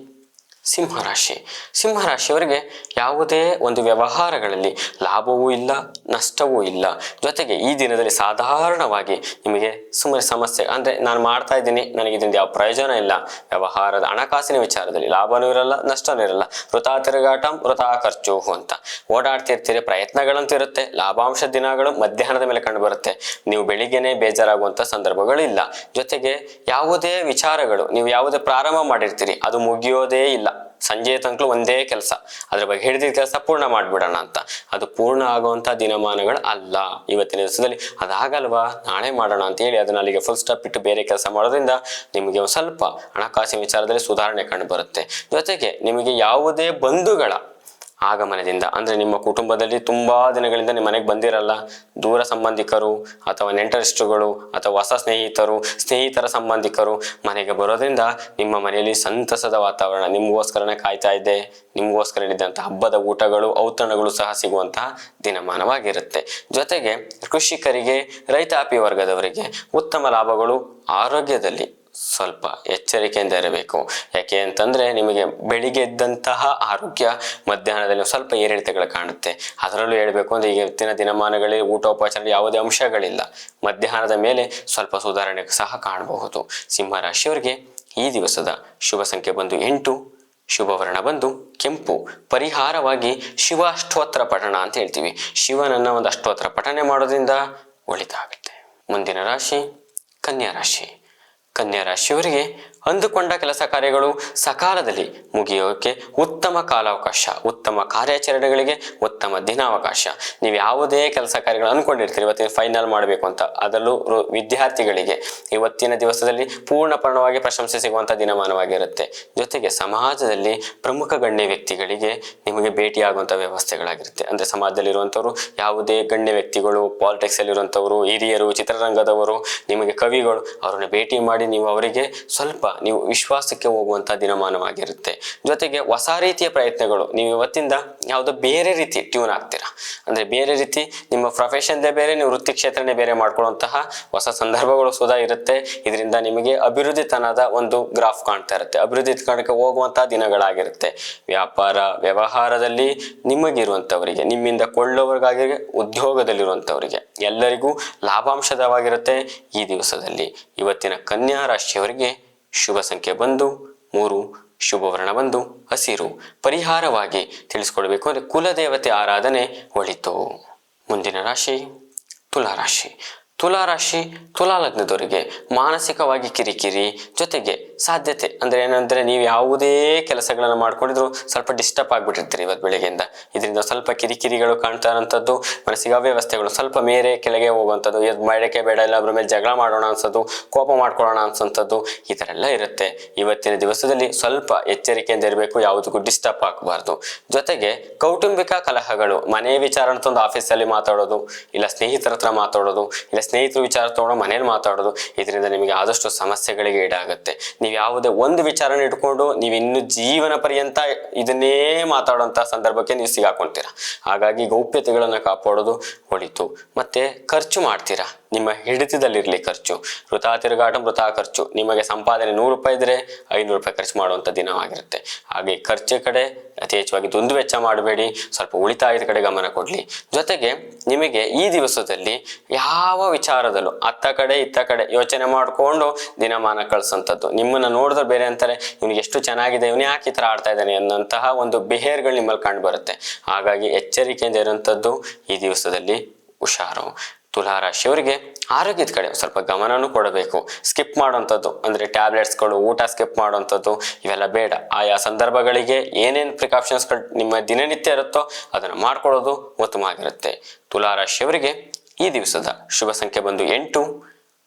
ಸಿಂಹರಾಶಿ. ಸಿಂಹರಾಶಿಯವರಿಗೆ ಯಾವುದೇ ಒಂದು ವ್ಯವಹಾರಗಳಲ್ಲಿ ಲಾಭವೂ ಇಲ್ಲ ನಷ್ಟವೂ ಇಲ್ಲ. ಜೊತೆಗೆ ಈ ದಿನದಲ್ಲಿ ಸಾಧಾರಣವಾಗಿ ನಿಮಗೆ ಸುಮ್ಮನೆ ಸಮಸ್ಯೆ, ಅಂದ್ರೆ ನಾನು ಮಾಡ್ತಾ ಇದ್ದೀನಿ ನನಗೆ ಇದರಿಂದ ಯಾವ ಪ್ರಯೋಜನ ಇಲ್ಲ, ವ್ಯವಹಾರದ ಹಣಕಾಸಿನ ವಿಚಾರದಲ್ಲಿ ಲಾಭನೂ ಇರಲ್ಲ ನಷ್ಟನೂ ಇರಲ್ಲ, ವೃಥಾ ತಿರುಗಾಟ ವೃಥಾ ಖರ್ಚು ಅಂತ ಓಡಾಡ್ತಿರ್ತೀರಿ. ಪ್ರಯತ್ನಗಳಂತೂ ಇರುತ್ತೆ, ಲಾಭಾಂಶ ದಿನಗಳು ಮಧ್ಯಾಹ್ನದ ಮೇಲೆ ಕಂಡು ಬರುತ್ತೆ. ನೀವು ಬೆಳಿಗ್ಗೆನೆ ಬೇಜಾರಾಗುವಂತ ಸಂದರ್ಭಗಳಿಲ್ಲ. ಜೊತೆಗೆ ಯಾವುದೇ ವಿಚಾರಗಳು ನೀವು ಯಾವುದೇ ಪ್ರಾರಂಭ ಮಾಡಿರ್ತೀರಿ ಅದು ಮುಗಿಯೋದೇ ಇಲ್ಲ. ಸಂಜೆ ತನಕ ಒಂದೇ ಕೆಲಸ, ಅದ್ರ ಬಗ್ಗೆ ಹಿಡಿದಿದ್ದ ಕೆಲಸ ಪೂರ್ಣ ಮಾಡ್ಬಿಡೋಣ ಅಂತ, ಅದು ಪೂರ್ಣ ಆಗುವಂತ ದಿನಮಾನಗಳು ಅಲ್ಲ. ಇವತ್ತಿನ ದಿವಸದಲ್ಲಿ ಅದಾಗಲ್ವಾ ನಾಳೆ ಮಾಡೋಣ ಅಂತ ಹೇಳಿ ಅದನ್ನ ಅಲ್ಲಿಗೆ ಫುಲ್ ಸ್ಟಾಪ್ ಇಟ್ಟು ಬೇರೆ ಕೆಲಸ ಮಾಡೋದ್ರಿಂದ ನಿಮಗೆ ಒಂದು ಸ್ವಲ್ಪ ಹಣಕಾಸಿನ ವಿಚಾರದಲ್ಲಿ ಸುಧಾರಣೆ ಕಂಡು ಬರುತ್ತೆ. ಜೊತೆಗೆ ನಿಮಗೆ ಯಾವುದೇ ಬಂಧುಗಳ ಆಗಮನದಿಂದ ಅಂದ್ರೆ ನಿಮ್ಮ ಕುಟುಂಬದಲ್ಲಿ ತುಂಬಾ ದಿನಗಳಿಂದ ನಿಮ್ಮ ಮನೆಗೆ ಬಂದಿರಲ್ಲ ದೂರ ಸಂಬಂಧಿಕರು ಅಥವಾ ನೆಂಟರಿಷ್ಟರುಗಳು ಅಥವಾ ಹೊಸ ಸ್ನೇಹಿತರ ಸಂಬಂಧಿಕರು ಮನೆಗೆ ಬರೋದ್ರಿಂದ ನಿಮ್ಮ ಮನೆಯಲ್ಲಿ ಸಂತಸದ ವಾತಾವರಣ, ನಿಮಗೋಸ್ಕರನೇ ಕಾಯ್ತಾ ಇದ್ದೆ, ನಿಮಗೋಸ್ಕರ ಇದ್ದಂಥ ಹಬ್ಬದ ಊಟಗಳು ಔತಣಗಳು ಸಹ ಸಿಗುವಂತಹ ದಿನಮಾನವಾಗಿರುತ್ತೆ. ಜೊತೆಗೆ ಕೃಷಿಕರಿಗೆ ರೈತಾಪಿ ವರ್ಗದವರಿಗೆ ಉತ್ತಮ ಲಾಭಗಳು. ಆರೋಗ್ಯದಲ್ಲಿ ಸ್ವಲ್ಪ ಎಚ್ಚರಿಕೆಯಿಂದ ಇರಬೇಕು. ಯಾಕೆ ಅಂತಂದ್ರೆ ನಿಮಗೆ ಬೆಳಿಗ್ಗೆ ಇದ್ದಂತಹ ಆರೋಗ್ಯ ಮಧ್ಯಾಹ್ನದಲ್ಲಿ ಸ್ವಲ್ಪ ಏರಿಳಿತಗಳು ಕಾಣುತ್ತೆ. ಅದರಲ್ಲೂ ಹೇಳ್ಬೇಕು ಅಂದ್ರೆ ಈಗ ಇವತ್ತಿನ ದಿನಮಾನಗಳಲ್ಲಿ ಊಟೋಪಚಾರ ಯಾವುದೇ ಅಂಶಗಳಿಲ್ಲ. ಮಧ್ಯಾಹ್ನದ ಮೇಲೆ ಸ್ವಲ್ಪ ಸುಧಾರಣೆ ಸಹ ಕಾಣಬಹುದು. ಸಿಂಹರಾಶಿಯವರಿಗೆ ಈ ದಿವಸದ ಶುಭ ಸಂಖ್ಯೆ ಬಂದು 8, ಶುಭವರ್ಣ ಬಂದು ಕೆಂಪು. ಪರಿಹಾರವಾಗಿ ಶಿವ ಅಷ್ಟೋತ್ತರ ಪಠಣ ಅಂತ ಹೇಳ್ತೀವಿ. ಶಿವನನ್ನ ಒಂದು ಅಷ್ಟೋತ್ತರ ಪಠನೆ ಮಾಡೋದ್ರಿಂದ ಒಳಿತಾಗುತ್ತೆ. ಮುಂದಿನ ರಾಶಿ ಕನ್ಯಾ ರಾಶಿ. ಕನ್ಯಾ ರಾಶಿಯವರಿಗೆ ಅಂದುಕೊಂಡ ಕೆಲಸ ಕಾರ್ಯಗಳು ಸಕಾಲದಲ್ಲಿ ಮುಗಿಯೋಕೆ ಉತ್ತಮ ಕಾಲಾವಕಾಶ, ಉತ್ತಮ ಕಾರ್ಯಾಚರಣೆಗಳಿಗೆ ಉತ್ತಮ ದಿನಾವಕಾಶ. ನೀವು ಯಾವುದೇ ಕೆಲಸ ಕಾರ್ಯಗಳು ಅನ್ಕೊಂಡಿರ್ತೀರಿ ಇವತ್ತಿನ ಫೈನಲ್ ಮಾಡಬೇಕು ಅಂತ, ಅದರಲ್ಲೂ ವಿದ್ಯಾರ್ಥಿಗಳಿಗೆ ಇವತ್ತಿನ ದಿವಸದಲ್ಲಿ ಪೂರ್ಣಪೂರ್ಣವಾಗಿ ಪ್ರಶಂಸೆ ಸಿಗುವಂತ ದಿನಮಾನವಾಗಿರುತ್ತೆ. ಜೊತೆಗೆ ಸಮಾಜದಲ್ಲಿ ಪ್ರಮುಖ ಗಣ್ಯ ವ್ಯಕ್ತಿಗಳಿಗೆ ನಿಮಗೆ ಭೇಟಿಯಾಗುವಂತ ವ್ಯವಸ್ಥೆಗಳಾಗಿರುತ್ತೆ. ಅಂದ್ರೆ ಸಮಾಜದಲ್ಲಿ ಇರುವಂತವ್ರು, ಯಾವುದೇ ಗಣ್ಯ ವ್ಯಕ್ತಿಗಳು, ಪಾಲಿಟಿಕ್ಸ್ ಅಲ್ಲಿ ಇರುವಂತವ್ರು, ಹಿರಿಯರು, ಚಿತ್ರರಂಗದವರು, ನಿಮಗೆ ಕವಿಗಳು, ಅವರನ್ನು ಭೇಟಿ ಮಾಡಿ ನೀವು ಅವರಿಗೆ ಸ್ವಲ್ಪ ನೀವು ವಿಶ್ವಾಸಕ್ಕೆ ಹೋಗುವಂತ ದಿನಮಾನವಾಗಿರುತ್ತೆ. ಜೊತೆಗೆ ಹೊಸ ರೀತಿಯ ಪ್ರಯತ್ನಗಳು, ನೀವು ಇವತ್ತಿಂದ ಯಾವುದೋ ಬೇರೆ ರೀತಿ ಟ್ಯೂನ್ ಆಗ್ತೀರಾ, ಅಂದ್ರೆ ಬೇರೆ ರೀತಿ ನಿಮ್ಮ ಪ್ರೊಫೆಷನ್ದೇ ಬೇರೆ, ನೀವು ವೃತ್ತಿ ಕ್ಷೇತ್ರನೇ ಬೇರೆ ಮಾಡ್ಕೊಳ್ಳುವಂತಹ ಹೊಸ ಸಂದರ್ಭಗಳು ಸುಧಾ ಇರುತ್ತೆ. ಇದರಿಂದ ನಿಮಗೆ ಅಭಿವೃದ್ಧಿತನದ ಒಂದು ಗ್ರಾಫ್ ಕಾಣ್ತಾ ಇರುತ್ತೆ, ಅಭಿವೃದ್ಧಿ ಕಾರಣಕ್ಕೆ ಹೋಗುವಂತಹ ದಿನಗಳಾಗಿರುತ್ತೆ. ವ್ಯಾಪಾರ ವ್ಯವಹಾರದಲ್ಲಿ ನಿಮಗಿರುವಂತವರಿಗೆ, ನಿಮ್ಮಿಂದ ಕೊಳ್ಳೋವರಿಗಾಗಿ, ಉದ್ಯೋಗದಲ್ಲಿರುವಂತವರಿಗೆ ಎಲ್ಲರಿಗೂ ಲಾಭಾಂಶದವಾಗಿರುತ್ತೆ ಈ ದಿವಸದಲ್ಲಿ. ಇವತ್ತಿನ ಕನ್ಯಾ ರಾಶಿಯವರಿಗೆ ಶುಭ ಸಂಖ್ಯೆ ಬಂದು 3, ಶುಭ ವರ್ಣ ಬಂದು ಹಸಿರು. ಪರಿಹಾರವಾಗಿ ತಿಳಿಸ್ಕೊಡ್ಬೇಕು ಅಂದ್ರೆ ಕುಲದೇವತೆ ಆರಾಧನೆ ಒಳಿತು. ಮುಂದಿನ ರಾಶಿ ತುಲಾರಾಶಿ. ತುಲಾರಾಶಿ, ತುಲಾ ಲಗ್ನದವರಿಗೆ ಮಾನಸಿಕವಾಗಿ ಕಿರಿಕಿರಿ, ಜೊತೆಗೆ ಸಾಧ್ಯತೆ ಅಂದ್ರೆ ಏನಂದ್ರೆ ನೀವು ಯಾವುದೇ ಕೆಲಸಗಳನ್ನ ಮಾಡ್ಕೊಂಡಿದ್ರು ಸ್ವಲ್ಪ ಡಿಸ್ಟರ್ಬ್ ಆಗ್ಬಿಟ್ಟಿರ್ತೀರಿ ಇವತ್ತು ಬೆಳಗ್ಗೆಯಿಂದ. ಇದರಿಂದ ಸ್ವಲ್ಪ ಕಿರಿಕಿರಿಗಳು ಕಾಣ್ತಾ ಇರೋಂಥದ್ದು, ಮನಸ್ಸಿಗೆ ಅವ್ಯವಸ್ಥೆಗಳು, ಸ್ವಲ್ಪ ಮೇಲೆ ಕೆಳಗೆ ಹೋಗುವಂಥದ್ದು, ಮಾಡಕ್ಕೆ ಬೇಡ, ಇಲ್ಲ ಅವ್ರ ಮೇಲೆ ಜಗಳ ಮಾಡೋಣ ಅನ್ಸೋದು, ಕೋಪ ಮಾಡ್ಕೊಳ್ಳೋಣ ಅನ್ಸೋಂಥದ್ದು, ಈ ಥರ ಎಲ್ಲ ಇರುತ್ತೆ. ಇವತ್ತಿನ ದಿವಸದಲ್ಲಿ ಸ್ವಲ್ಪ ಎಚ್ಚರಿಕೆಯಿಂದ ಇರಬೇಕು, ಯಾವುದಕ್ಕೂ ಡಿಸ್ಟರ್ಬ್ ಆಗಬಾರ್ದು. ಜೊತೆಗೆ ಕೌಟುಂಬಿಕ ಕಲಹಗಳು, ಮನೆ ವಿಚಾರ ಅಂತಂದು ಆಫೀಸಲ್ಲಿ ಮಾತಾಡೋದು, ಇಲ್ಲ ಸ್ನೇಹಿತರ ಹತ್ರ ಮಾತಾಡೋದು, ಇಲ್ಲ ಸ್ನೇಹಿತರು ವಿಚಾರ ತಗೊಂಡು ಮನೇಲಿ ಮಾತಾಡೋದು, ಇದರಿಂದ ನಿಮಗೆ ಆದಷ್ಟು ಸಮಸ್ಯೆಗಳಿಗೆ ಈಡಾಗುತ್ತೆ. ನೀವು ಯಾವುದೇ ಒಂದು ವಿಚಾರನ ಇಟ್ಕೊಂಡು ನೀವು ಇನ್ನು ಜೀವನ ಪರ್ಯಂತ ಇದನ್ನೇ ಮಾತಾಡುವಂತ ಸಂದರ್ಭಕ್ಕೆ ನೀವು ಸಿಗಾಕೊಂತೀರಾ. ಹಾಗಾಗಿ ಗೌಪ್ಯತೆಗಳನ್ನ ಕಾಪಾಡೋದು ಒಳಿತು. ಮತ್ತೆ ಖರ್ಚು ಮಾಡ್ತೀರಾ, ನಿಮ್ಮ ಹಿಡಿತದಲ್ಲಿರ್ಲಿ ಖರ್ಚು. ವೃಥಾ ತಿರುಗಾಟ, ವೃಥಾ ಖರ್ಚು. ನಿಮಗೆ ಸಂಪಾದನೆ 100 ರೂಪಾಯಿ ಇದ್ರೆ 500 ರೂಪಾಯಿ ಖರ್ಚು ಮಾಡುವಂತ ದಿನವಾಗಿರುತ್ತೆ. ಹಾಗೆ ಖರ್ಚು ಕಡೆ ಅತಿ ಹೆಚ್ಚಾಗಿ ದುಂದು ವೆಚ್ಚ ಮಾಡಬೇಡಿ, ಸ್ವಲ್ಪ ಉಳಿತಾಯದ ಕಡೆ ಗಮನ ಕೊಡ್ಲಿ. ಜೊತೆಗೆ ನಿಮಗೆ ಈ ದಿವಸದಲ್ಲಿ ಯಾವ ವಿಚಾರದಲ್ಲೂ ಅತ್ತ ಕಡೆ ಇತ್ತ ಕಡೆ ಯೋಚನೆ ಮಾಡಿಕೊಂಡು ದಿನಮಾನ ಕಳ್ಸಂಥದ್ದು. ನಿಮ್ಮನ್ನ ನೋಡಿದ್ರೆ ಬೇರೆ ಅಂತಾರೆ, ಇವ್ನಿಗೆ ಎಷ್ಟು ಚೆನ್ನಾಗಿದೆ, ಇವನು ಯಾಕೆ ಈ ತರ ಆಡ್ತಾ ಇದ್ದಾನೆ ಅನ್ನೋಂತಹ ಒಂದು ಬಿಹೇವಿಯರ್ಗಳು ನಿಮ್ಮಲ್ಲಿ ಕಂಡು ಬರುತ್ತೆ. ಹಾಗಾಗಿ ಎಚ್ಚರಿಕೆಯಿಂದ ಇರುವಂಥದ್ದು ಈ ದಿವಸದಲ್ಲಿ ಹುಷಾರು. ತುಲಾರಾಶಿಯವರಿಗೆ ಆರೋಗ್ಯದ ಕಡೆ ಸ್ವಲ್ಪ ಗಮನನೂ ಕೊಡಬೇಕು. ಸ್ಕಿಪ್ ಮಾಡುವಂಥದ್ದು ಅಂದ್ರೆ ಟ್ಯಾಬ್ಲೆಟ್ಸ್ಗಳು, ಊಟ ಸ್ಕಿಪ್ ಮಾಡುವಂಥದ್ದು ಇವೆಲ್ಲ ಬೇಡ. ಆಯಾ ಸಂದರ್ಭಗಳಿಗೆ ಏನೇನು ಪ್ರಿಕಾಷನ್ಸ್ಗಳು ನಿಮ್ಮ ದಿನನಿತ್ಯ ಇರುತ್ತೋ ಅದನ್ನು ಮಾಡ್ಕೊಳ್ಳೋದು ಉತ್ತಮ ಆಗಿರುತ್ತೆ. ತುಲಾರಾಶಿಯವರಿಗೆ ಈ ದಿವಸದ ಶುಭ ಸಂಖ್ಯೆ ಬಂದು 8,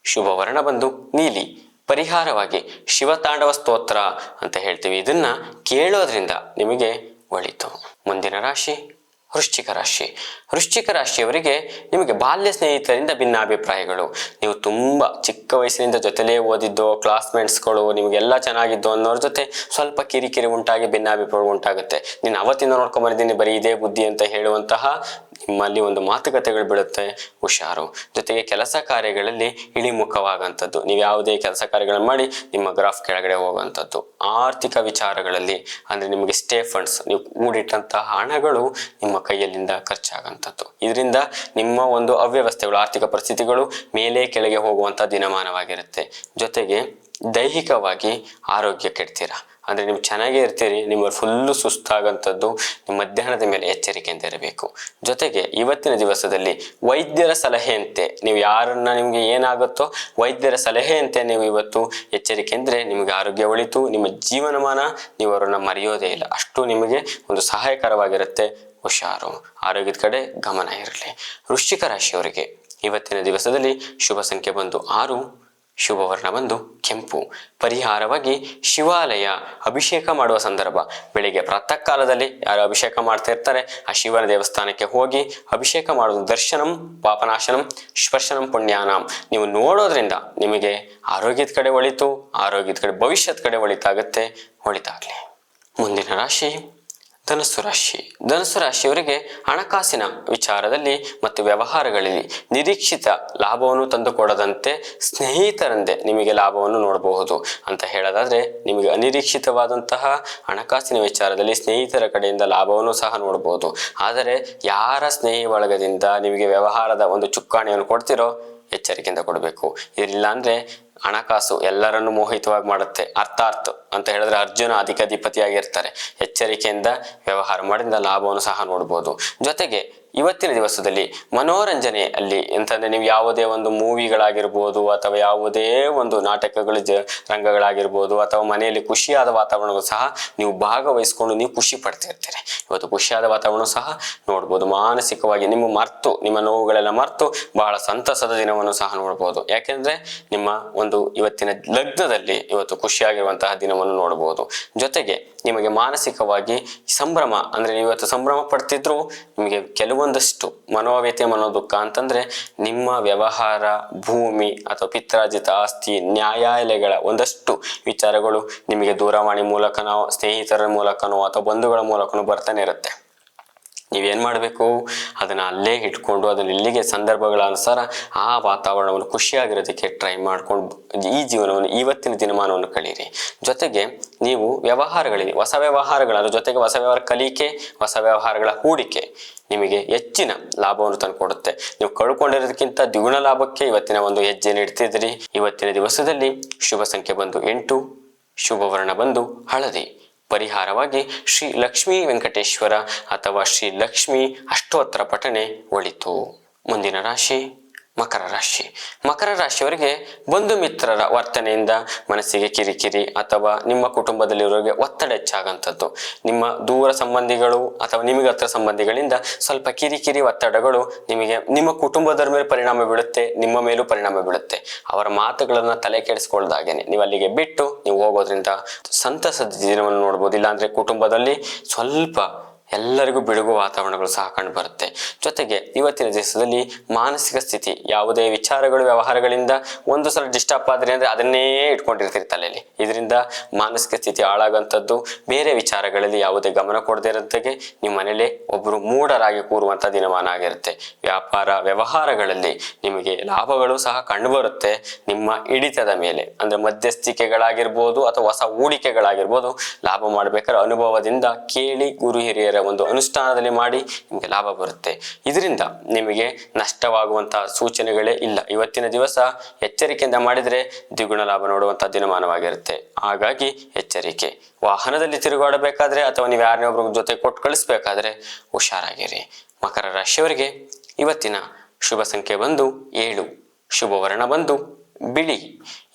ಶುಭ ವರ್ಣ ಬಂದು ನೀಲಿ. ಪರಿಹಾರವಾಗಿ ಶಿವತಾಂಡವ ಸ್ತೋತ್ರ ಅಂತ ಹೇಳ್ತೀವಿ, ಇದನ್ನ ಕೇಳೋದ್ರಿಂದ ನಿಮಗೆ ಒಳಿತು. ಮುಂದಿನ ರಾಶಿ ವೃಶ್ಚಿಕ ರಾಶಿ. ವೃಶ್ಚಿಕ ರಾಶಿಯವರಿಗೆ ನಿಮಗೆ ಬಾಲ್ಯ ಸ್ನೇಹಿತರಿಂದ ಭಿನ್ನಾಭಿಪ್ರಾಯಗಳು. ನೀವು ತುಂಬಾ ಚಿಕ್ಕ ವಯಸ್ಸಿನಿಂದ ಜೊತೆಲೇ ಓದಿದ್ದು ಕ್ಲಾಸ್ಮೇಟ್ಸ್ಗಳು ನಿಮಗೆಲ್ಲ ಚೆನ್ನಾಗಿದ್ದು ಅನ್ನೋರ ಜೊತೆ ಸ್ವಲ್ಪ ಕಿರಿಕಿರಿ ಉಂಟಾಗಿ ಭಿನ್ನಾಭಿಪ್ರಾಯ ಉಂಟಾಗುತ್ತೆ. ನೀನು ಅವತ್ತಿಂದ ನೋಡ್ಕೊಂಡ್ ಬಂದಿದ್ದೀನಿ ಬರೀ ಇದೇ ಬುದ್ಧಿ ಅಂತ ಹೇಳುವಂತಹ ನಿಮ್ಮಲ್ಲಿ ಒಂದು ಮಾತುಕತೆಗಳು ಬೀಳುತ್ತೆ, ಹುಷಾರು. ಜೊತೆಗೆ ಕೆಲಸ ಕಾರ್ಯಗಳಲ್ಲಿ ಇಳಿಮುಖವಾಗಂಥದ್ದು, ನೀವು ಯಾವುದೇ ಕೆಲಸ ಕಾರ್ಯಗಳನ್ನು ಮಾಡಿ ನಿಮ್ಮ ಗ್ರಾಫ್ ಕೆಳಗಡೆ ಹೋಗುವಂಥದ್ದು. ಆರ್ಥಿಕ ವಿಚಾರಗಳಲ್ಲಿ ಅಂದ್ರೆ ನಿಮಗೆ ಸ್ಟೇ ಫಂಡ್ಸ್, ನೀವು ಕೂಡಿಟ್ಟಂತಹ ಹಣಗಳು ನಿಮ್ಮ ಕೈಯಲ್ಲಿಂದ ಖರ್ಚಾಗಂಥದ್ದು. ಇದರಿಂದ ನಿಮ್ಮ ಒಂದು ಅವ್ಯವಸ್ಥೆಗಳು, ಆರ್ಥಿಕ ಪರಿಸ್ಥಿತಿಗಳು ಮೇಲೆ ಕೆಳಗೆ ಹೋಗುವಂತ ದಿನಮಾನವಾಗಿರುತ್ತೆ. ಜೊತೆಗೆ ದೈಹಿಕವಾಗಿ ಆರೋಗ್ಯ ಕೆಡ್ತೀರಾ, ಅಂದ್ರೆ ನೀವು ಚೆನ್ನಾಗೇ ಇರ್ತೀರಿ, ನಿಮ್ಮ ಫುಲ್ಲು ಸುಸ್ತಾಗಂಥದ್ದು. ನಿಮ್ಮ ಮಧ್ಯಾಹ್ನದ ಮೇಲೆ ಎಚ್ಚರಿಕೆಯಿಂದ ಇರಬೇಕು. ಜೊತೆಗೆ ಇವತ್ತಿನ ದಿವಸದಲ್ಲಿ ವೈದ್ಯರ ಸಲಹೆಯಂತೆ ನೀವು ಯಾರನ್ನ, ನಿಮ್ಗೆ ಏನಾಗುತ್ತೋ ವೈದ್ಯರ ಸಲಹೆಯಂತೆ ನೀವು ಇವತ್ತು ಎಚ್ಚರಿಕೆಂದ್ರೆ ನಿಮಗೆ ಆರೋಗ್ಯ ಒಳಿತು. ನಿಮ್ಮ ಜೀವನಮಾನ ನೀವು ಅವರನ್ನ ಮರೆಯೋದೇ ಇಲ್ಲ, ಅಷ್ಟು ನಿಮಗೆ ಒಂದು ಸಹಾಯಕರವಾಗಿರುತ್ತೆ. ಹುಷಾರು, ಆರೋಗ್ಯದ ಕಡೆ ಗಮನ ಇರಲಿ. ವೃಶ್ಚಿಕ ರಾಶಿಯವರಿಗೆ ಇವತ್ತಿನ ದಿವಸದಲ್ಲಿ ಶುಭ ಸಂಖ್ಯೆ ಬಂದು 6, ಶುಭ ವರ್ಣ ಬಂದು ಕೆಂಪು. ಪರಿಹಾರವಾಗಿ ಶಿವಾಲಯ ಅಭಿಷೇಕ ಮಾಡುವ ಸಂದರ್ಭ, ಬೆಳಿಗ್ಗೆ ಪ್ರಾತಃ ಕಾಲದಲ್ಲಿ ಯಾರು ಅಭಿಷೇಕ ಮಾಡ್ತಾ ಇರ್ತಾರೆ ಆ ಶಿವನ ದೇವಸ್ಥಾನಕ್ಕೆ ಹೋಗಿ ಅಭಿಷೇಕ ಮಾಡೋದು. ದರ್ಶನಂ ಪಾಪನಾಶನಂ ಸ್ಪರ್ಶನಂ ಪುಣ್ಯಾನಾಂ. ನೀವು ನೋಡೋದ್ರಿಂದ ನಿಮಗೆ ಆರೋಗ್ಯದ ಕಡೆ ಒಳಿತು, ಆರೋಗ್ಯದ ಕಡೆ ಭವಿಷ್ಯದ ಕಡೆ ಒಳಿತಾಗುತ್ತೆ. ಒಳಿತಾಗ್ಲಿ. ಮುಂದಿನ ರಾಶಿ ಧನಸ್ಸು ರಾಶಿ. ಧನಸ್ಸು ರಾಶಿಯವರಿಗೆ ಹಣಕಾಸಿನ ವಿಚಾರದಲ್ಲಿ ಮತ್ತು ವ್ಯವಹಾರಗಳಲ್ಲಿ ನಿರೀಕ್ಷಿತ ಲಾಭವನ್ನು ತಂದುಕೊಡದಂತೆ ಸ್ನೇಹಿತರಂದೇ ನಿಮಗೆ ಲಾಭವನ್ನು ನೋಡಬಹುದು ಅಂತ ಹೇಳೋದಾದ್ರೆ, ನಿಮಗೆ ಅನಿರೀಕ್ಷಿತವಾದಂತಹ ಹಣಕಾಸಿನ ವಿಚಾರದಲ್ಲಿ ಸ್ನೇಹಿತರ ಕಡೆಯಿಂದ ಲಾಭವನ್ನು ಸಹ ನೋಡಬಹುದು. ಆದರೆ ಯಾರ ಸ್ನೇಹಿ ಬಳಗದಿಂದ ನಿಮಗೆ ವ್ಯವಹಾರದ ಒಂದು ಚುಕ್ಕಾಣಿಯನ್ನು ಕೊಡ್ತಿರೋ ಎಚ್ಚರಿಕೆಯಿಂದ ಕೊಡಬೇಕು. ಇದಿಲ್ಲ ಅಂದ್ರೆ ಹಣಕಾಸು ಎಲ್ಲರನ್ನು ಮೋಹಿತವಾಗಿ ಮಾಡುತ್ತೆ. ಅರ್ಥಾತ್ ಅಂತ ಹೇಳಿದ್ರೆ ಅರ್ಜುನ ಅಧಿಕಾಧಿಪತಿಯಾಗಿರ್ತಾರೆ. ಎಚ್ಚರಿಕೆಯಿಂದ ವ್ಯವಹಾರ ಮಾಡಿದ ಲಾಭವನ್ನು ಸಹ ನೋಡ್ಬೋದು. ಜೊತೆಗೆ ಇವತ್ತಿನ ದಿವಸದಲ್ಲಿ ಮನೋರಂಜನೆಯಲ್ಲಿ ಅಂತಂದ್ರೆ ನೀವು ಯಾವುದೇ ಒಂದು ಮೂವಿಗಳಾಗಿರ್ಬೋದು ಅಥವಾ ಯಾವುದೇ ಒಂದು ನಾಟಕಗಳ ರಂಗಗಳಾಗಿರ್ಬೋದು ಅಥವಾ ಮನೆಯಲ್ಲಿ ಖುಷಿಯಾದ ವಾತಾವರಣಗಳು ಸಹ ನೀವು ಭಾಗವಹಿಸ್ಕೊಂಡು ನೀವು ಖುಷಿ ಪಡ್ತಿರ್ತೀರಿ. ಇವತ್ತು ಖುಷಿಯಾದ ವಾತಾವರಣ ಸಹ ನೋಡ್ಬೋದು. ಮಾನಸಿಕವಾಗಿ ನಿಮ್ಮ ನೋವುಗಳೆಲ್ಲ ಮರೆತು ಬಹಳ ಸಂತಸದ ದಿನವನ್ನು ಸಹ ನೋಡ್ಬೋದು. ಯಾಕೆಂದ್ರೆ ನಿಮ್ಮ ಒಂದು ಇವತ್ತಿನ ಲಗ್ನದಲ್ಲಿ ಇವತ್ತು ಖುಷಿಯಾಗಿರುವಂತಹ ದಿನವನ್ನು ನೋಡಬಹುದು. ಜೊತೆಗೆ ನಿಮಗೆ ಮಾನಸಿಕವಾಗಿ ಸಂಭ್ರಮ ಅಂದ್ರೆ ನೀವು ಇವತ್ತು ಸಂಭ್ರಮ ಪಡ್ತಿದ್ರು ನಿಮಗೆ ಕೆಲವೊಂದಷ್ಟು ಮನೋವ್ಯಥೆ ಮನೋದುಃಖ ಅಂತಂದ್ರೆ ನಿಮ್ಮ ವ್ಯವಹಾರ, ಭೂಮಿ ಅಥವಾ ಪಿತ್ರಾರ್ಜಿತ ಆಸ್ತಿ, ನ್ಯಾಯಾಲಯಗಳ ಒಂದಷ್ಟು ವಿಚಾರಗಳು ನಿಮಗೆ ದೂರವಾಣಿ ಮೂಲಕನೋ ಸ್ನೇಹಿತರ ಮೂಲಕನೋ ಅಥವಾ ಬಂಧುಗಳ ಮೂಲಕನೋ ಬರ್ತಾನೆ ಇರುತ್ತೆ. ನೀವೇನ್ ಮಾಡಬೇಕು, ಅದನ್ನ ಅಲ್ಲೇ ಇಟ್ಕೊಂಡು ಅದನ್ನ ಇಲ್ಲಿಗೆ ಸಂದರ್ಭಗಳ ಅನುಸಾರ ಆ ವಾತಾವರಣವನ್ನು ಖುಷಿಯಾಗಿರೋದಕ್ಕೆ ಟ್ರೈ ಮಾಡ್ಕೊಂಡು ಈ ಜೀವನವನ್ನು ಇವತ್ತಿನ ದಿನಮಾನವನ್ನು ಕಳೀರಿ. ಜೊತೆಗೆ ನೀವು ವ್ಯವಹಾರಗಳಿಗೆ ಹೊಸ ವ್ಯವಹಾರಗಳ ಜೊತೆಗೆ ಹೊಸ ವ್ಯವಹಾರ ಕಲಿಕೆ, ಹೊಸ ವ್ಯವಹಾರಗಳ ಹೂಡಿಕೆ ನಿಮಗೆ ಹೆಚ್ಚಿನ ಲಾಭವನ್ನು ತಂದುಕೊಡುತ್ತೆ. ನೀವು ಕಳ್ಕೊಂಡಿರೋದಕ್ಕಿಂತ ದ್ವಿಗುಣ ಲಾಭಕ್ಕೆ ಇವತ್ತಿನ ಒಂದು ಹೆಜ್ಜೆ ನೀಡ್ತಿದ್ರಿ. ಇವತ್ತಿನ ದಿವಸದಲ್ಲಿ ಶುಭ ಸಂಖ್ಯೆ ಬಂದು 8, ಶುಭ ವರ್ಣ ಬಂದು ಹಳದಿ. ಪರಿಹಾರವಾಗಿ ಶ್ರೀ ಲಕ್ಷ್ಮೀ ವೆಂಕಟೇಶ್ವರ ಅಥವಾ ಶ್ರೀ ಲಕ್ಷ್ಮೀ ಅಷ್ಟೋತ್ತರ ಪಠಣೆ ಒಳಿತು. ಮುಂದಿನ ರಾಶಿ ಮಕರ ರಾಶಿ. ಮಕರ ರಾಶಿಯವರಿಗೆ ಬಂಧು ಮಿತ್ರರ ವರ್ತನೆಯಿಂದ ಮನಸ್ಸಿಗೆ ಕಿರಿಕಿರಿ ಅಥವಾ ನಿಮ್ಮ ಕುಟುಂಬದಲ್ಲಿರೋರಿಗೆ ಒತ್ತಡ ಹೆಚ್ಚಾಗಂಥದ್ದು. ನಿಮ್ಮ ದೂರ ಸಂಬಂಧಿಗಳು ಅಥವಾ ನಿಮಗೆ ಹತ್ರ ಸಂಬಂಧಿಗಳಿಂದ ಸ್ವಲ್ಪ ಕಿರಿಕಿರಿ ಒತ್ತಡಗಳು ನಿಮ್ಮ ಕುಟುಂಬದ ಮೇಲೆ ಪರಿಣಾಮ ಬೀಳುತ್ತೆ, ನಿಮ್ಮ ಮೇಲೂ ಪರಿಣಾಮ ಬೀಳುತ್ತೆ. ಅವರ ಮಾತುಗಳನ್ನ ತಲೆ ಕೆಡಿಸ್ಕೊಳ್ದಾಗೇನೆ ನೀವು ಅಲ್ಲಿಗೆ ಬಿಟ್ಟು ನೀವು ಹೋಗೋದ್ರಿಂದ ಸಂತಸದ ದಿನವನ್ನು ನೋಡ್ಬೋದು. ಇಲ್ಲಾಂದ್ರೆ ಕುಟುಂಬದಲ್ಲಿ ಸ್ವಲ್ಪ ಎಲ್ಲರಿಗೂ ಬಿಡುಗು ವಾತಾವರಣಗಳು ಸಹ ಕಂಡು ಬರುತ್ತೆ. ಜೊತೆಗೆ ಇವತ್ತಿನ ದಿವಸದಲ್ಲಿ ಮಾನಸಿಕ ಸ್ಥಿತಿ, ಯಾವುದೇ ವಿಚಾರಗಳು ವ್ಯವಹಾರಗಳಿಂದ ಒಂದು ಸಲ ಡಿಸ್ಟರ್ಬ್ ಆದ್ರೆ ಅಂದ್ರೆ ಅದನ್ನೇ ಇಟ್ಕೊಂಡಿರ್ತೀರಿ ತಲೆಯಲ್ಲಿ. ಇದರಿಂದ ಮಾನಸಿಕ ಸ್ಥಿತಿ ಹಾಳಾಗಂಥದ್ದು. ಬೇರೆ ವಿಚಾರಗಳಲ್ಲಿ ಯಾವುದೇ ಗಮನ ಕೊಡದೇ ಇರೋದಕ್ಕೆ ನಿಮ್ಮ ಮನೇಲಿ ಒಬ್ಬರು ಮೂಢರಾಗಿ ಕೂರುವಂತ ದಿನಮಾನ ಆಗಿರುತ್ತೆ. ವ್ಯಾಪಾರ ವ್ಯವಹಾರಗಳಲ್ಲಿ ನಿಮಗೆ ಲಾಭಗಳು ಸಹ ಕಂಡು ಬರುತ್ತೆ. ನಿಮ್ಮ ಹಿಡಿತದ ಮೇಲೆ ಅಂದ್ರೆ ಮಧ್ಯಸ್ಥಿಕೆಗಳಾಗಿರ್ಬೋದು ಅಥವಾ ಹೊಸ ಹೂಡಿಕೆಗಳಾಗಿರ್ಬೋದು ಲಾಭ ಮಾಡ್ಬೇಕಾದ್ರೆ ಅನುಭವದಿಂದ ಕೇಳಿ ಗುರು ಹಿರಿಯರ ಒಂದು ಅನುಷ್ಠಾನದಲ್ಲಿ ಮಾಡಿ ನಿಮಗೆ ಲಾಭ ಬರುತ್ತೆ. ಇದರಿಂದ ನಿಮಗೆ ನಷ್ಟವಾಗುವಂತಹ ಸೂಚನೆಗಳೇ ಇಲ್ಲ. ಇವತ್ತಿನ ದಿವಸ ಎಚ್ಚರಿಕೆಯಿಂದ ಮಾಡಿದ್ರೆ ದ್ವಿಗುಣ ಲಾಭ ನೋಡುವಂತಹ ದಿನಮಾನವಾಗಿರುತ್ತೆ. ಹಾಗಾಗಿ ಎಚ್ಚರಿಕೆ. ವಾಹನದಲ್ಲಿ ತಿರುಗಾಡಬೇಕಾದ್ರೆ ಅಥವಾ ನೀವು ಯಾರನ್ನೇ ಒಬ್ರ ಜೊತೆ ಕೊಟ್ಟು ಕಳಿಸ್ಬೇಕಾದ್ರೆ ಹುಷಾರಾಗಿರಿ. ಮಕರ ರಾಶಿಯವರಿಗೆ ಇವತ್ತಿನ ಶುಭ ಸಂಖ್ಯೆ ಬಂದು 7, ಶುಭ ವರ್ಣ ಬಂದು ಬಿಳಿ.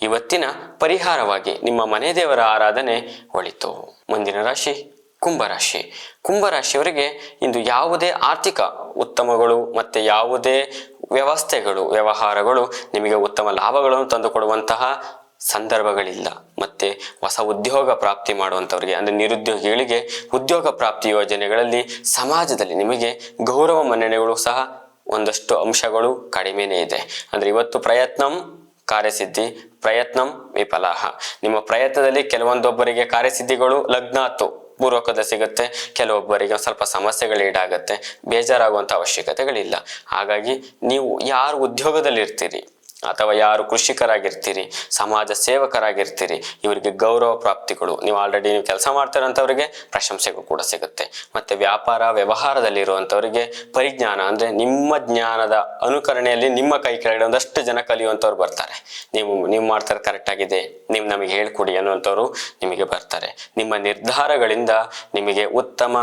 ಇವತ್ತಿನ ಪರಿಹಾರವಾಗಿ ನಿಮ್ಮ ಮನೆ ದೇವರ ಆರಾಧನೆ ಒಳಿತು. ಮುಂದಿನ ರಾಶಿ ಕುಂಭರಾಶಿ. ಕುಂಭರಾಶಿಯವರಿಗೆ ಇಂದು ಯಾವುದೇ ಆರ್ಥಿಕ ಉತ್ತಮಗಳು ಮತ್ತೆ ಯಾವುದೇ ವ್ಯವಸ್ಥೆಗಳು ವ್ಯವಹಾರಗಳು ನಿಮಗೆ ಉತ್ತಮ ಲಾಭಗಳನ್ನು ತಂದುಕೊಡುವಂತಹ ಸಂದರ್ಭಗಳಿಲ್ಲ. ಮತ್ತೆ ಹೊಸ ಉದ್ಯೋಗ ಪ್ರಾಪ್ತಿ ಮಾಡುವಂಥವ್ರಿಗೆ ಅಂದ್ರೆ ನಿರುದ್ಯೋಗಿಗಳಿಗೆ ಉದ್ಯೋಗ ಪ್ರಾಪ್ತಿ ಯೋಜನೆಗಳಲ್ಲಿ ಸಮಾಜದಲ್ಲಿ ನಿಮಗೆ ಗೌರವ ಮನ್ನಣೆಗಳು ಸಹ ಒಂದಷ್ಟು ಅಂಶಗಳು ಕಡಿಮೆನೇ ಇದೆ. ಅಂದ್ರೆ ಇವತ್ತು ಪ್ರಯತ್ನಂ ಕಾರ್ಯಸಿದ್ಧಿ, ಪ್ರಯತ್ನಂ ವಿಫಲಾಹ. ನಿಮ್ಮ ಪ್ರಯತ್ನದಲ್ಲಿ ಕೆಲವೊಂದೊಬ್ಬರಿಗೆ ಕಾರ್ಯಸಿದ್ಧಿಗಳು ಲಗ್ನಾತು ಪೂರ್ವಕದ ಸಿಗುತ್ತೆ, ಕೆಲವೊಬ್ಬರಿಗೆ ಸ್ವಲ್ಪ ಸಮಸ್ಯೆಗಳು ಈಡಾಗತ್ತೆ. ಬೇಜಾರಾಗುವಂಥ ಅವಶ್ಯಕತೆಗಳಿಲ್ಲ. ಹಾಗಾಗಿ ನೀವು ಯಾರು ಉದ್ಯೋಗದಲ್ಲಿ ಇರ್ತೀರಿ ಅಥವಾ ಯಾರು ಕೃಷಿಕರಾಗಿರ್ತೀರಿ, ಸಮಾಜ ಸೇವಕರಾಗಿರ್ತೀರಿ, ಇವರಿಗೆ ಗೌರವ ಪ್ರಾಪ್ತಿಗಳು, ನೀವು ಆಲ್ರೆಡಿ ನೀವು ಕೆಲಸ ಮಾಡ್ತಾರಂಥವ್ರಿಗೆ ಪ್ರಶಂಸೆಗಳು ಕೂಡ ಸಿಗುತ್ತೆ. ಮತ್ತೆ ವ್ಯಾಪಾರ ವ್ಯವಹಾರದಲ್ಲಿ ಇರುವಂಥವ್ರಿಗೆ ಪರಿಜ್ಞಾನ ಅಂದ್ರೆ ನಿಮ್ಮ ಜ್ಞಾನದ ಅನುಕರಣೆಯಲ್ಲಿ ನಿಮ್ಮ ಕೈ ಕೆಳಗಡೆ ಒಂದಷ್ಟು ಜನ ಕಲಿಯುವಂಥವ್ರು ಬರ್ತಾರೆ. ನೀವು ಮಾಡ್ತಾರೆ ಕರೆಕ್ಟ್ ಆಗಿದೆ, ನೀವು ನಮಗೆ ಹೇಳ್ಕೊಡಿ ಅನ್ನುವಂಥವ್ರು ನಿಮಗೆ ಬರ್ತಾರೆ. ನಿಮ್ಮ ನಿರ್ಧಾರಗಳಿಂದ ನಿಮಗೆ ಉತ್ತಮ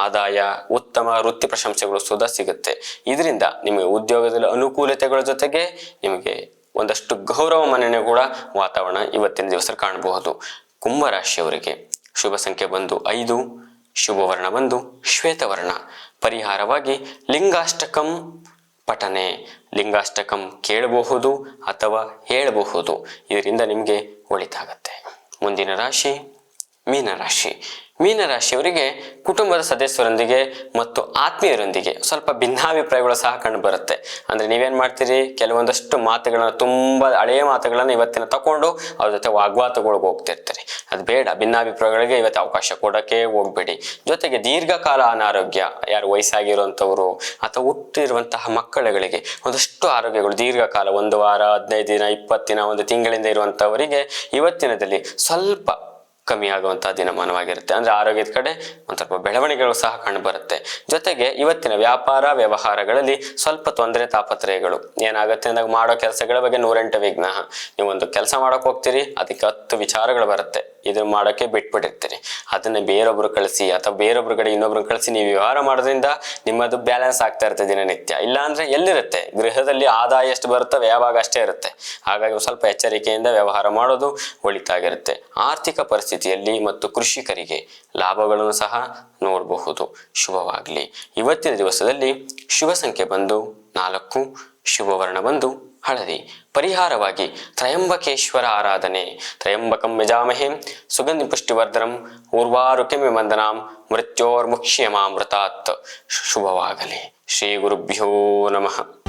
ಆದಾಯ, ಉತ್ತಮ ವೃತ್ತಿ ಪ್ರಶಂಸೆಗಳು ಸುಧಾ ಸಿಗುತ್ತೆ. ಇದರಿಂದ ನಿಮಗೆ ಉದ್ಯೋಗದಲ್ಲಿ ಅನುಕೂಲತೆಗಳ ಜೊತೆಗೆ ನಿಮಗೆ ಒಂದಷ್ಟು ಗೌರವ ಮನ್ನಣೆ ಕೂಡ ವಾತಾವರಣ ಇವತ್ತಿನ ದಿವಸ ಕಾಣಬಹುದು. ಕುಂಭರಾಶಿಯವರಿಗೆ ಶುಭ ಸಂಖ್ಯೆ ಬಂದು 5, ಶುಭ ವರ್ಣ ಬಂದು ಶ್ವೇತವರ್ಣ. ಪರಿಹಾರವಾಗಿ ಲಿಂಗಾಷ್ಟಕಂ ಪಠನೆ. ಲಿಂಗಾಷ್ಟಕಂ ಕೇಳಬಹುದು ಅಥವಾ ಹೇಳಬಹುದು. ಇದರಿಂದ ನಿಮಗೆ ಒಳಿತಾಗತ್ತೆ. ಮುಂದಿನ ರಾಶಿ ಮೀನರಾಶಿ. ಮೀನರಾಶಿಯವರಿಗೆ ಕುಟುಂಬದ ಸದಸ್ಯರೊಂದಿಗೆ ಮತ್ತು ಆತ್ಮೀಯರೊಂದಿಗೆ ಸ್ವಲ್ಪ ಭಿನ್ನಾಭಿಪ್ರಾಯಗಳು ಸಹ ಕಂಡು ಬರುತ್ತೆ. ಅಂದ್ರೆ ನೀವೇನ್ ಮಾಡ್ತೀರಿ, ಕೆಲವೊಂದಷ್ಟು ಮಾತುಗಳನ್ನ ತುಂಬಾ ಹಳೆಯ ಮಾತುಗಳನ್ನ ಇವತ್ತಿನ ತಕೊಂಡು ಅವ್ರ ಜೊತೆ ವಾಗ್ವಾದಗಳಿಗೆ ಹೋಗ್ತಿರ್ತೀರಿ. ಅದು ಬೇಡ. ಭಿನ್ನಾಭಿಪ್ರಾಯಗಳಿಗೆ ಇವತ್ತು ಅವಕಾಶ ಕೊಡಕ್ಕೆ ಹೋಗ್ಬೇಡಿ. ಜೊತೆಗೆ ದೀರ್ಘಕಾಲ ಅನಾರೋಗ್ಯ, ಯಾರು ವಯಸ್ಸಾಗಿರುವಂಥವ್ರು ಅಥವಾ ಹುಟ್ಟಿರುವಂತಹ ಮಕ್ಕಳುಗಳಿಗೆ ಒಂದಷ್ಟು ಆರೋಗ್ಯಗಳು ದೀರ್ಘಕಾಲ 1 ವಾರ, 15 ದಿನ, 20 ದಿನ, 1 ತಿಂಗಳಿಂದ ಇರುವಂತವರಿಗೆ ಇವತ್ತಿನದಲ್ಲಿ ಸ್ವಲ್ಪ ಕಮ್ಮಿ ಆಗುವಂತಹ ದಿನಮಾನವಾಗಿರುತ್ತೆ. ಅಂದ್ರೆ ಆರೋಗ್ಯದ ಕಡೆ ಒಂದ್ ಸ್ವಲ್ಪ ಬೆಳವಣಿಗೆಗಳು ಸಹ ಕಂಡು ಬರುತ್ತೆ. ಜೊತೆಗೆ ಇವತ್ತಿನ ವ್ಯಾಪಾರ ವ್ಯವಹಾರಗಳಲ್ಲಿ ಸ್ವಲ್ಪ ತೊಂದರೆ ತಾಪತ್ರಯಗಳು ಏನಾಗುತ್ತೆ ಅಂದಾಗ ಮಾಡೋ ಕೆಲಸಗಳ ಬಗ್ಗೆ 108 ವಿಘ್ನ. ನೀವು ಒಂದು ಕೆಲಸ ಮಾಡಕ್ ಹೋಗ್ತೀರಿ, ಅದಕ್ಕೆ 10 ವಿಚಾರಗಳು ಬರುತ್ತೆ. ಇದು ಮಾಡೋಕ್ಕೆ ಬಿಟ್ಬಿಟ್ಟಿರ್ತೀರಿ. ಅದನ್ನ ಬೇರೊಬ್ರು ಕಳಿಸಿ ಅಥವಾ ಬೇರೊಬ್ರು ಕಡೆ ಇನ್ನೊಬ್ರು ಕಳಿಸಿ ನೀವು ವ್ಯವಹಾರ ಮಾಡೋದ್ರಿಂದ ನಿಮ್ಮದು ಬ್ಯಾಲೆನ್ಸ್ ಆಗ್ತಾ ಇರುತ್ತೆ ದಿನನಿತ್ಯ. ಇಲ್ಲ ಅಂದ್ರೆ ಎಲ್ಲಿರುತ್ತೆ, ಗೃಹದಲ್ಲಿ ಆದಾಯ ಎಷ್ಟು ಬರುತ್ತೋ ವ್ಯಾವಾಗ ಅಷ್ಟೇ ಇರುತ್ತೆ. ಹಾಗಾಗಿ ಸ್ವಲ್ಪ ಎಚ್ಚರಿಕೆಯಿಂದ ವ್ಯವಹಾರ ಮಾಡೋದು ಒಳಿತಾಗಿರುತ್ತೆ. ಆರ್ಥಿಕ ಪರಿಸ್ಥಿತಿಯಲ್ಲಿ ಮತ್ತು ಕೃಷಿಕರಿಗೆ ಲಾಭಗಳನ್ನು ಸಹ ನೋಡಬಹುದು. ಶುಭವಾಗಲಿ. ಇವತ್ತಿನ ದಿವಸದಲ್ಲಿ ಶುಭ ಸಂಖ್ಯೆ ಬಂದು 4, ಶುಭ ವರ್ಣ ಬಂದು ಹಳದಿ. ಪರಿಹಾರವಾಗಿ ತ್ರಯಂಬಕೇಶ್ವರ ಆರಾಧನೆ. ತ್ರಯಂಬಕಂ ಯಜಾಮಹೇ ಸುಗಂಧಿ ಪುಷ್ಟಿವರ್ಧನಂ ಊರ್ವಾರುಕಂ ವಂದನಾಂ ಮೃತ್ಯೋರ್ಮುಕ್ಷ್ಯಮಾಮೃತಾತ್. ಶುಭವಾಗಲಿ. ಶ್ರೀ ಗುರುಭ್ಯೋ ನಮಃ.